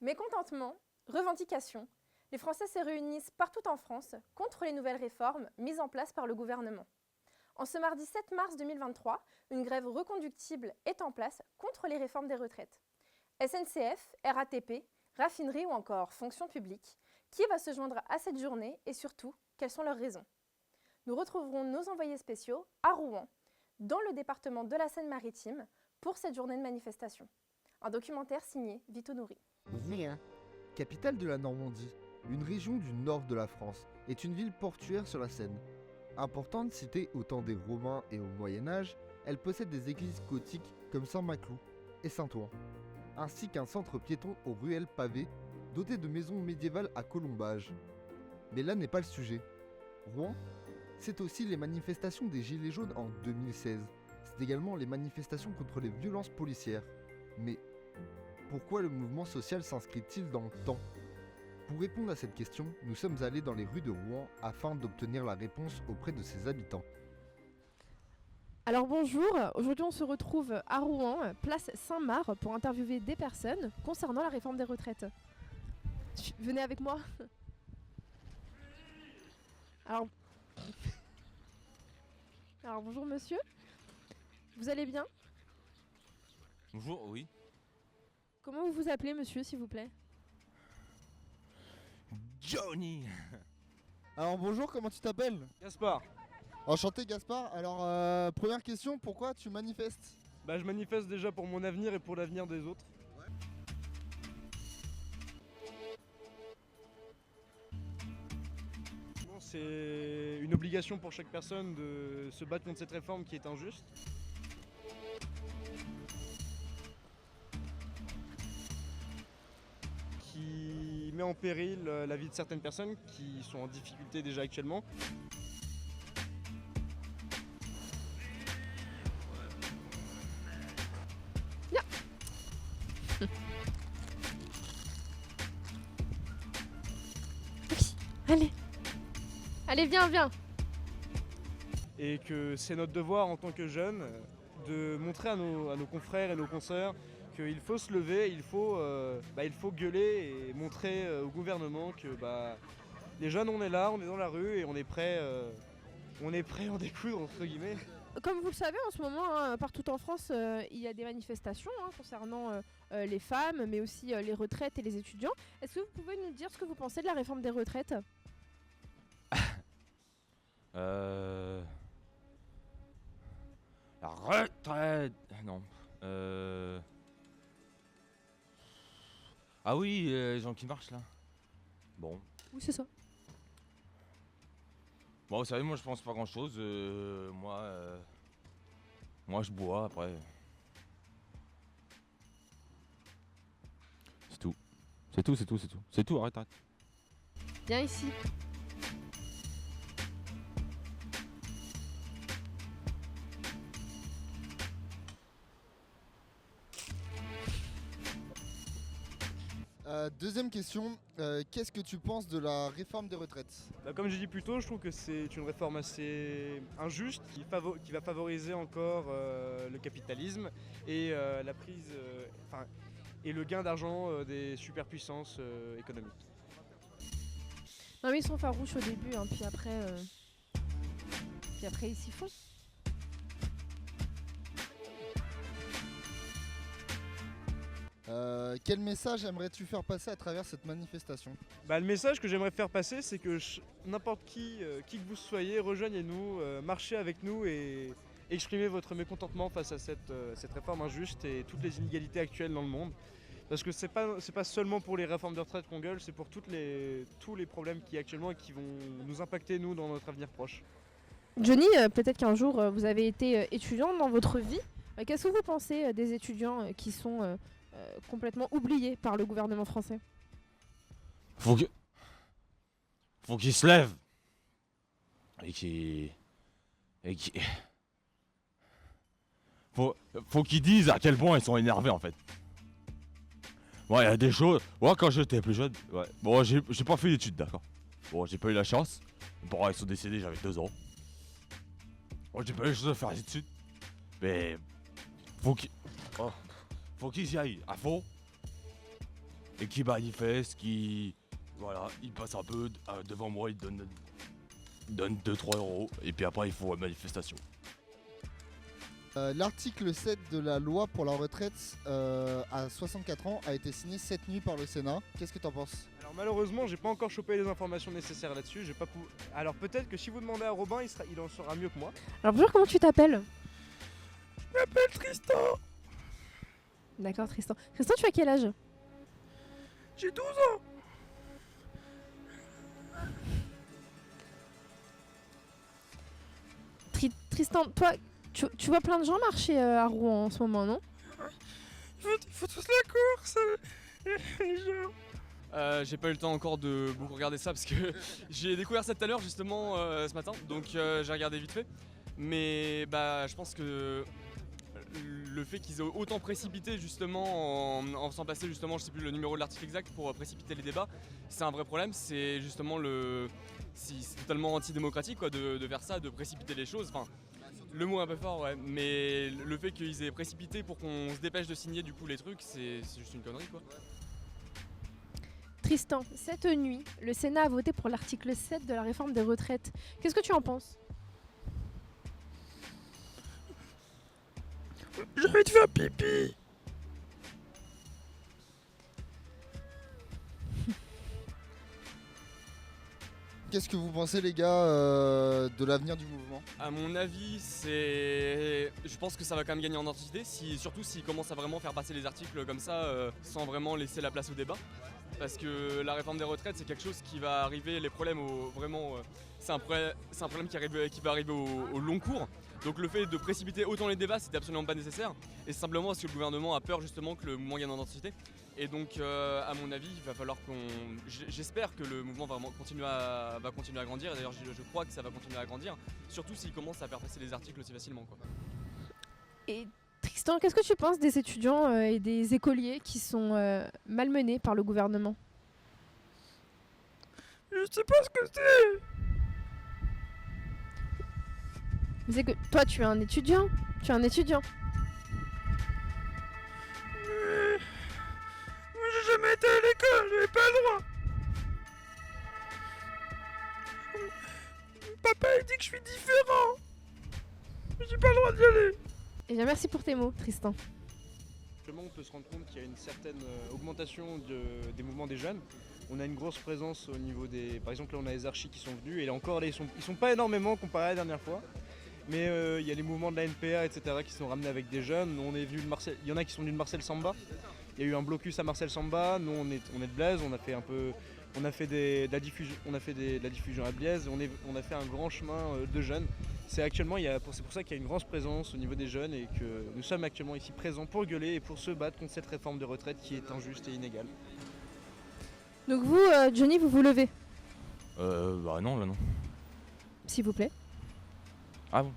Mécontentement, revendications, les Français se réunissent partout en France contre les nouvelles réformes mises en place par le gouvernement. En ce mardi 7 mars 2023, une grève reconductible est en place contre les réformes des retraites. SNCF, RATP, raffinerie ou encore fonction publique, qui va se joindre à cette journée et surtout, quelles sont leurs raisons? Nous retrouverons nos envoyés spéciaux à Rouen, dans le département de la Seine-Maritime, pour cette journée de manifestation. Un documentaire signé Vito Nourri. Rien. Capitale de la Normandie, une région du nord de la France, est une ville portuaire sur la Seine. Importante cité au temps des Romains et au Moyen-Âge, elle possède des églises gothiques comme Saint-Maclou et Saint-Ouen, ainsi qu'un centre piéton aux ruelles pavées doté de maisons médiévales à colombages. Mais là n'est pas le sujet. Rouen, c'est aussi les manifestations des Gilets jaunes en 2016. C'est également les manifestations contre les violences policières. Mais pourquoi le mouvement social s'inscrit-il dans le temps? Pour répondre à cette question, nous sommes allés dans les rues de Rouen afin d'obtenir la réponse auprès de ses habitants. Alors bonjour, aujourd'hui on se retrouve à Rouen, place Saint-Marc, pour interviewer des personnes concernant la réforme des retraites. Venez avec moi. Alors bonjour monsieur, vous allez bien? Bonjour, oui. Comment vous vous appelez monsieur s'il vous plaît? Johnny. Alors bonjour, comment tu t'appelles? Gaspard, Enchanté Gaspard. Alors première question, pourquoi tu manifestes? je manifeste déjà pour mon avenir et pour l'avenir des autres. Bon, c'est une obligation pour chaque personne de se battre contre cette réforme qui est injuste. Qui met en péril la vie de certaines personnes qui sont en difficulté déjà actuellement. Allez viens. Et que c'est notre devoir en tant que jeunes de montrer à nos confrères et nos consoeurs qu'il faut se lever, il faut gueuler et montrer au gouvernement que les jeunes on est là, on est dans la rue et on est prêt à en découdre entre guillemets. Comme vous le savez en ce moment, partout en France, il y a des manifestations concernant les femmes, mais aussi les retraites et les étudiants. Est-ce que vous pouvez nous dire ce que vous pensez de la réforme des retraites? La retraite. Non. Ah oui, les gens qui marchent là. Bon. Oui c'est ça. Bon, vous savez, moi je pense pas grand chose. Moi je bois après. C'est tout. C'est tout, arrête. Viens ici. Deuxième question, qu'est-ce que tu penses de la réforme des retraites? Comme j'ai dit plus tôt, je trouve que c'est une réforme assez injuste qui va favoriser encore le capitalisme et la prise et le gain d'argent des superpuissances économiques. Non mais ils sont farouches au début, puis après ils s'y font. Quel message aimerais-tu faire passer à travers cette manifestation? Le message que j'aimerais faire passer, c'est que n'importe qui que vous soyez, rejoignez-nous, marchez avec nous et exprimez votre mécontentement face à cette réforme injuste et toutes les inégalités actuelles dans le monde. Parce que c'est pas seulement pour les réformes de retraite qu'on gueule, c'est pour tous les problèmes qui actuellement et qui vont nous impacter nous dans notre avenir proche. Johnny, peut-être qu'un jour vous avez été étudiant dans votre vie. Qu'est-ce que vous pensez des étudiants qui sont complètement oubliés par le gouvernement français? Faut qu'ils se lèvent. Faut qu'ils disent à quel point ils sont énervés en fait. Ouais, il y a des choses. Ouais, quand j'étais plus jeune, ouais. Bon, j'ai pas fait d'études, d'accord. Bon, j'ai pas eu la chance. Mes parents ils sont décédés, j'avais 2 ans. Bon, j'ai pas eu la chance de faire des études. Mais faut qu'ils y aillent à fond. et qui manifestent, qui... Voilà, ils passent un peu devant moi, ils donnent 2-3 euros, et puis après ils font une manifestation. L'article 7 de la loi pour la retraite à 64 ans a été signé cette nuit par le Sénat. Qu'est-ce que t'en penses? Alors malheureusement, j'ai pas encore chopé les informations nécessaires là-dessus. J'ai pas Alors peut-être que si vous demandez à Robin, il en saura mieux que moi. Alors bonjour, comment tu t'appelles? Je m'appelle Tristan. D'accord, Tristan. Tristan, tu as quel âge? J'ai 12 ans. Tristan, toi, tu vois plein de gens marcher à Rouen en ce moment, non? Il faut tous la course. Les gens. J'ai pas eu le temps encore de beaucoup regarder ça parce que j'ai découvert ça tout à l'heure justement ce matin, donc j'ai regardé vite fait. Mais bah je pense que le fait qu'ils aient autant précipité justement en faisant passer justement, je sais plus le numéro de l'article exact pour précipiter les débats, c'est un vrai problème. C'est justement c'est totalement antidémocratique quoi, de faire ça, de précipiter les choses. Enfin, le mot est un peu fort, ouais, mais le fait qu'ils aient précipité pour qu'on se dépêche de signer du coup les trucs, c'est juste une connerie quoi. Tristan, cette nuit, le Sénat a voté pour l'article 7 de la réforme des retraites. Qu'est-ce que tu en penses? J'ai envie de faire pipi. Qu'est-ce que vous pensez les gars de l'avenir du mouvement? À mon avis, je pense que ça va quand même gagner en identité, surtout s'ils commencent à vraiment faire passer les articles comme ça, sans vraiment laisser la place au débat. Parce que la réforme des retraites, c'est quelque chose qui va arriver, les problèmes c'est un problème qui va arriver au long cours. Donc le fait de précipiter autant les débats, c'était absolument pas nécessaire. Et c'est simplement parce que le gouvernement a peur justement que le mouvement gagne en identité. Et donc à mon avis, il va falloir j'espère que le mouvement va continuer à grandir. Et d'ailleurs, je crois que ça va continuer à grandir, surtout s'il commence à faire passer les articles aussi facilement, quoi. Et Tristan, qu'est-ce que tu penses des étudiants et des écoliers qui sont malmenés par le gouvernement? Je sais pas ce que c'est. C'est que toi, tu es un étudiant. Tu es un étudiant. Moi j'ai jamais été à l'école, j'avais pas le droit. Papa il dit que je suis différent. Mais j'ai pas le droit d'y aller. Eh bien, merci pour tes mots, Tristan. On peut se rendre compte qu'il y a une certaine augmentation des mouvements des jeunes. On a une grosse présence au niveau des... Par exemple là on a les archis qui sont venus et là encore là, ils sont pas énormément comparé à la dernière fois. Mais il y a les mouvements de la NPA etc. qui sont ramenés avec des jeunes. Nous, on est venus de Marseille. Il y en a qui sont venus de Marcel Samba. Il y a eu un blocus à Marcel Samba. Nous on est de Blaise, on a fait un peu. On a fait de la diffusion à Blaise, on a fait un grand chemin de jeunes. C'est pour ça qu'il y a une grande présence au niveau des jeunes et que nous sommes actuellement ici présents pour gueuler et pour se battre contre cette réforme de retraite qui est injuste et inégale. Donc vous, Johnny, vous levez, Bah non, là non. s'il vous plaît. Ah bon?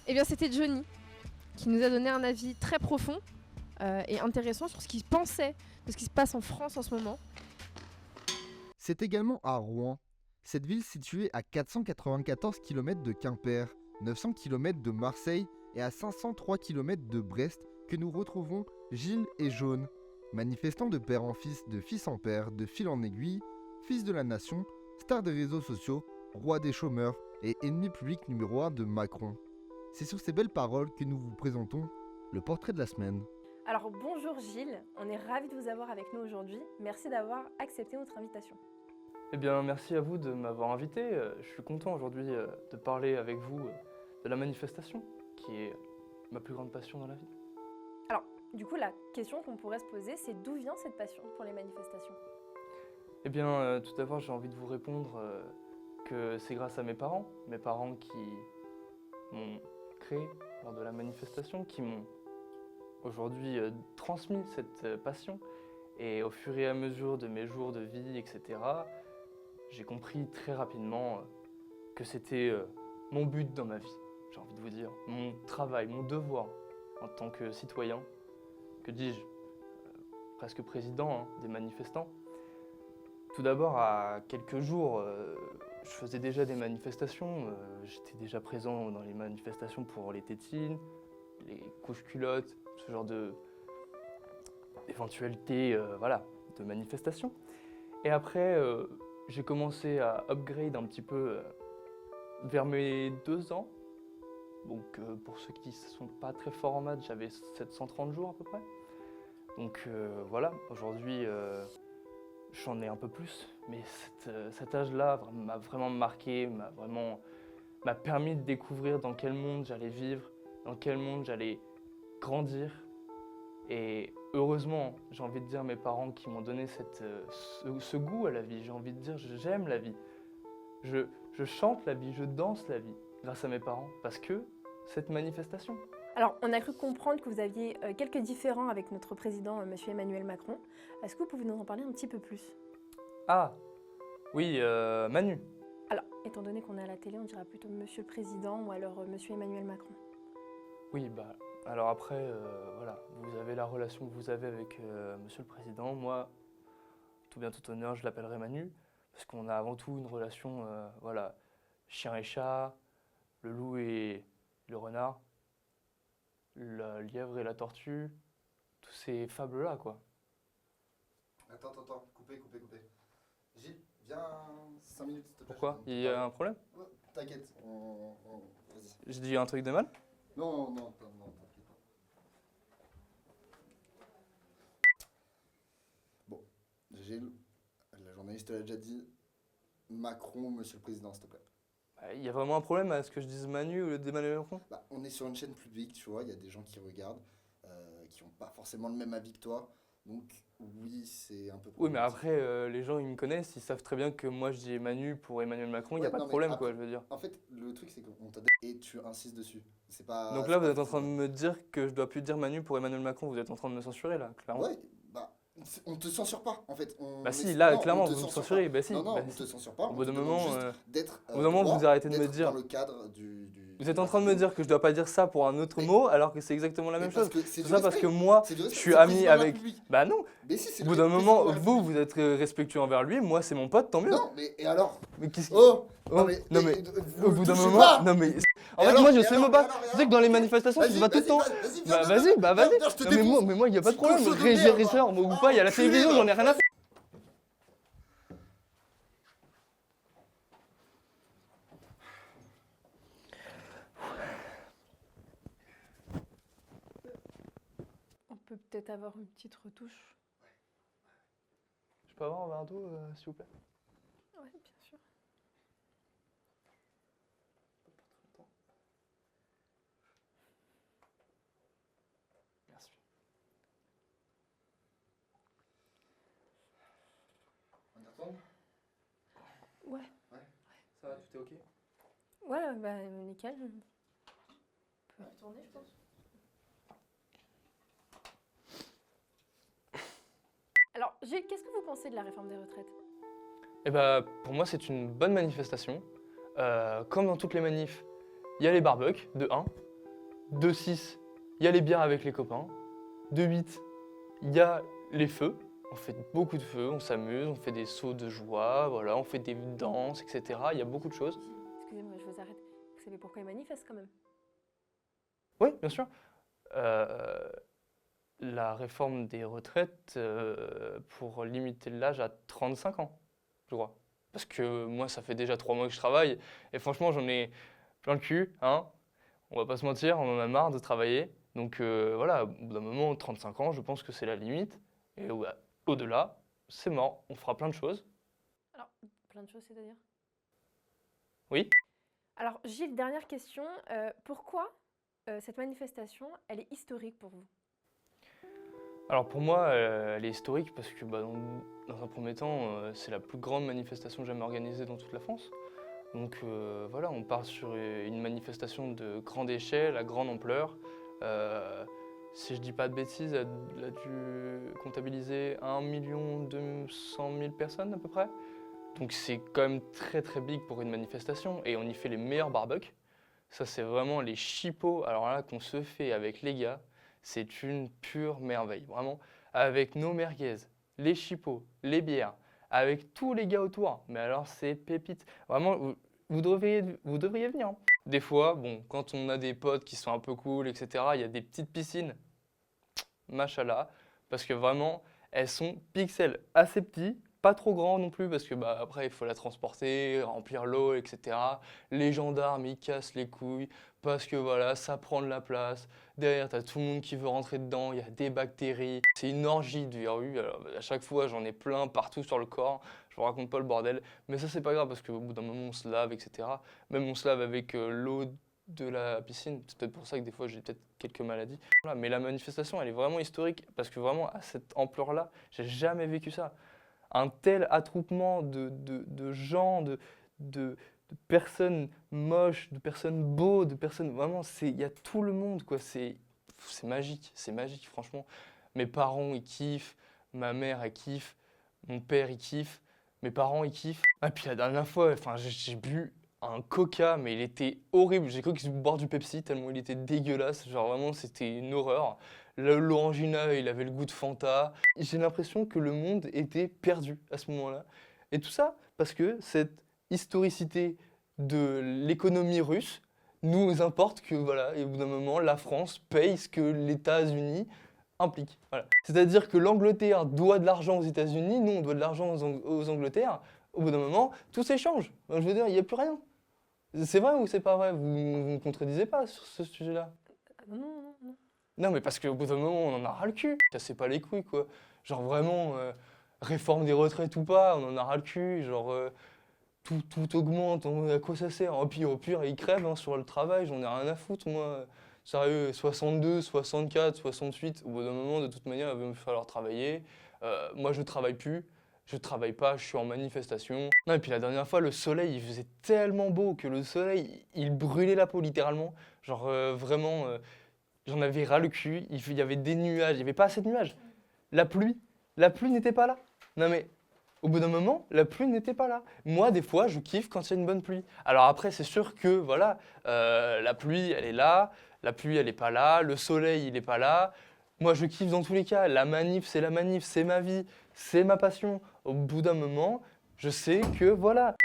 Eh bien, c'était Johnny qui nous a donné un avis très profond et intéressant sur ce qu'il pensait de ce qui se passe en France en ce moment. C'est également à Rouen. Cette ville située à 494 km de Quimper, 900 km de Marseille et à 503 km de Brest que nous retrouvons Gilles et Jaune. Manifestants de père en fils, de fils en père, de fil en aiguille, fils de la nation, star des réseaux sociaux, roi des chômeurs et ennemi public numéro 1 de Macron. C'est sur ces belles paroles que nous vous présentons le portrait de la semaine. Alors bonjour Gilles, on est ravis de vous avoir avec nous aujourd'hui. Merci d'avoir accepté notre invitation. Eh bien, merci à vous de m'avoir invité. Je suis content aujourd'hui de parler avec vous de la manifestation, qui est ma plus grande passion dans la vie. Alors, du coup, la question qu'on pourrait se poser, c'est d'où vient cette passion pour les manifestations? Eh bien, tout d'abord, j'ai envie de vous répondre que c'est grâce à mes parents qui m'ont créé lors de la manifestation, qui m'ont aujourd'hui transmis cette passion. Et au fur et à mesure de mes jours de vie, etc., j'ai compris très rapidement que c'était mon but dans ma vie, j'ai envie de vous dire, mon travail, mon devoir en tant que citoyen, que dis-je, presque président des manifestants. Tout d'abord, à quelques jours, je faisais déjà des manifestations. J'étais déjà présent dans les manifestations pour les tétines, les couches culottes, ce genre d'éventualité voilà, de manifestations. Et après, j'ai commencé à upgrade un petit peu vers mes 2 ans. Donc pour ceux qui ne sont pas très forts en maths, j'avais 730 jours à peu près. Donc voilà, aujourd'hui j'en ai un peu plus, mais cet âge-là m'a vraiment marqué, m'a permis de découvrir dans quel monde j'allais vivre, dans quel monde j'allais grandir. Et heureusement, j'ai envie de dire, mes parents qui m'ont donné ce goût à la vie. J'ai envie de dire, j'aime la vie. Je chante la vie, je danse la vie grâce à mes parents, parce que cette manifestation. Alors, on a cru comprendre que vous aviez quelques différends avec notre président, M. Emmanuel Macron. Est-ce que vous pouvez nous en parler un petit peu plus? Ah, oui, Manu. Alors, étant donné qu'on est à la télé, on dira plutôt Monsieur le Président ou alors Monsieur Emmanuel Macron. Oui, bah, alors après, voilà, vous avez la relation que vous avez avec Monsieur le Président. Moi, tout bien tout honneur, je l'appellerai Manu, parce qu'on a avant tout une relation, voilà, chien et chat, le loup et le renard, la lièvre et la tortue, tous ces fables-là, quoi. Attends, coupez. Gilles, viens 5 minutes, s'il te plaît. Pourquoi? Il y a un problème? Ouais, t'inquiète, vas-y. Je dis un truc de mal? Non, t'inquiète pas. Bon, Gilles, la journaliste l'a déjà dit, Macron, Monsieur le Président, s'il te plaît. Il y a vraiment un problème à ce que je dise Manu au lieu d'Emmanuel Macron? Bah, on est sur une chaîne publique, tu vois, il y a des gens qui regardent, qui n'ont pas forcément le même avis que toi, donc oui, c'est un peu Oui, mais problématique. après, les gens, ils me connaissent, ils savent très bien que moi, je dis Manu pour Emmanuel Macron, il n'y a Ouais, pas non, de mais problème, après- quoi, je veux dire. En fait, le truc, c'est qu'on t'a dit et tu insistes dessus. C'est pas. Donc c'est là, pas vous êtes en train de forcément- me dire que je dois plus dire Manu pour Emmanuel Macron, vous êtes en train de me censurer, là, clairement. Ouais, bah, on te censure pas, en fait. Bah si, là, Non, clairement, on te vous me censure censurez, pas. bah si. Non, bah on si. te censure pas. Au On bout te d'un demande moment, juste d'être. au bout d'un moment, droit, vous arrêtez de me d'être dire. Dans le cadre Vous êtes en train de me dire que je dois pas dire ça pour un autre Mais- mot, alors que c'est exactement la Mais même parce chose. que c'est Tout du ça parce que respect. moi, C'est du je respect, suis c'est le ami président de la avec. République. Bah non, Mais si, c'est au le bout d'un président moment, de la vous, République. vous êtes respectueux envers lui, moi, c'est mon pote, tant mieux. Non, mais et alors? Mais qu'est-ce qui. Oh! Oh, Non, mais. non, mais vous au bout d'un touchez moment. pas. Non, mais. En Et fait, alors, moi, je et sais alors, me battre. et alors, Tu sais que dans les manifestations, je Vas-y, se bats tout le temps. vas-y, Bah viens, vas-y, bah vas-y. viens, je te Non, mais défonce. moi, il n'y a pas de Ce problème. cochon de Régir, merde, ou pas, il y a la enculé, télévision, va. j'en ai rien à faire. On peut peut-être avoir une petite retouche. Je peux avoir un verre d'eau, s'il vous plaît? Oui, bien sûr. Merci. On y retourne? Ouais, Ça va, tout est ok? ouais, bah nickel. On peut retourner, je pense. Alors, Gilles, qu'est-ce que vous pensez de la réforme des retraites? Eh ben, pour moi, c'est une bonne manifestation. Comme dans toutes les manifs, il y a les barbecues, de 1. De 6, il y a les bières avec les copains. De 8, il y a les feux. On fait beaucoup de feux, on s'amuse, on fait des sauts de joie, voilà, on fait des danses, etc. Il y a beaucoup de choses. Excusez-moi, je vous arrête. Vous savez pourquoi ils manifestent quand même? Oui, bien sûr. La réforme des retraites pour limiter l'âge à 35 ans, je crois. Parce que moi, ça fait déjà 3 mois que je travaille et franchement, j'en ai plein le cul, hein. On va pas se mentir, on en a marre de travailler. Donc voilà, au bout d'un moment, 35 ans, je pense que c'est la limite. Et au-delà, c'est mort, on fera plein de choses. Alors, plein de choses, c'est-à-dire? Oui. Alors, Gilles, dernière question. Pourquoi cette manifestation, elle est historique pour vous? Alors pour moi, elle est historique parce que dans un premier temps, c'est la plus grande manifestation jamais organisée dans toute la France. Donc voilà, on part sur une manifestation de grande échelle, à grande ampleur. Si je dis pas de bêtises, elle a dû comptabiliser 1 200 000 personnes à peu près. Donc c'est quand même très très big pour une manifestation et on y fait les meilleurs barbecues. Ça c'est vraiment les chipots, alors là qu'on se fait avec les gars. C'est une pure merveille, vraiment. Avec nos merguez, les chipots, les bières, avec tous les gars autour. Mais alors, c'est pépite. Vraiment, vous devriez venir, hein. Des fois, bon, quand on a des potes qui sont un peu cool, etc., il y a des petites piscines, machallah, parce que vraiment, elles sont pixels assez petits, pas trop grands non plus, parce que bah, après, il faut la transporter, remplir l'eau, etc. Les gendarmes, ils cassent les couilles, parce que voilà, ça prend de la place. Derrière, t'as tout le monde qui veut rentrer dedans, il y a des bactéries. C'est une orgie de verrues. Alors, à chaque fois, j'en ai plein partout sur le corps. Je vous raconte pas le bordel. Mais ça, c'est pas grave, parce qu'au bout d'un moment, on se lave, etc. Même on se lave avec l'eau de la piscine. C'est peut-être pour ça que des fois, j'ai peut-être quelques maladies. Voilà. Mais la manifestation, elle est vraiment historique, parce que vraiment, à cette ampleur-là, j'ai jamais vécu ça. Un tel attroupement de gens, de personnes moches, de personnes beaux, de personnes... Vraiment, il y a tout le monde, quoi. C'est magique, franchement. Mes parents, ils kiffent. Ma mère, elle kiffe. Mon père, il kiffe. Mes parents, ils kiffent. Et puis la dernière fois, enfin, j'ai bu un coca, mais il était horrible. J'ai cru qu'ils boire du Pepsi tellement il était dégueulasse. Genre vraiment, c'était une horreur. L'orangina, il avait le goût de Fanta. J'ai l'impression que le monde était perdu à ce moment-là. Et tout ça parce que cette historicité de l'économie russe nous importe que, voilà, et au bout d'un moment, la France paye ce que les États-Unis impliquent. Voilà. C'est-à-dire que l'Angleterre doit de l'argent aux États-Unis, nous, on doit de l'argent aux Angleterres. Au bout d'un moment, tout s'échange. Je veux dire, il n'y a plus rien. C'est vrai ou c'est pas vrai? Vous ne me contredisez pas sur ce sujet-là? Non. Non, mais parce qu'au bout d'un moment, on en a ras le cul. Cassez pas les couilles, quoi. Genre vraiment, réforme des retraites ou pas, on en a ras le cul. Genre, tout augmente, à quoi ça sert? Au pire, ils crèvent hein, sur le travail, j'en ai rien à foutre, moi. Sérieux, 62, 64, 68, au bout d'un moment, de toute manière, il va me falloir travailler. Moi, je travaille plus. Je travaille pas, je suis en manifestation. Non, et puis la dernière fois, le soleil, il faisait tellement beau que le soleil, il brûlait la peau, littéralement. Genre, vraiment, j'en avais ras le cul. Il y avait des nuages, il n'y avait pas assez de nuages. La pluie n'était pas là. Non, mais au bout d'un moment, la pluie n'était pas là. Moi, des fois, je kiffe quand il y a une bonne pluie. Alors après, c'est sûr que, voilà, la pluie, elle est là. La pluie, elle n'est pas là. Le soleil, il n'est pas là. Moi, je kiffe dans tous les cas. La manif, c'est ma vie, c'est ma passion. Au bout d'un moment, je sais que voilà.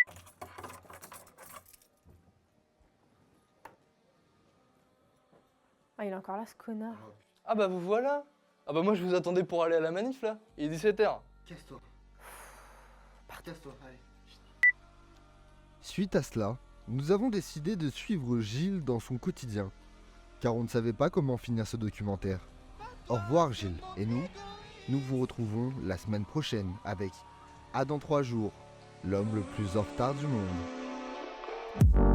Ah, il est encore là, ce connard. Ah bah vous voilà. Ah bah moi, je vous attendais pour aller à la manif, là. Il est 17h. Casse-toi. Casse-toi, allez. Suite à cela, nous avons décidé de suivre Gilles dans son quotidien, car on ne savait pas comment finir ce documentaire. Au revoir Gilles, et nous vous retrouvons la semaine prochaine avec À dans 3 jours, l'homme le plus en retard du monde.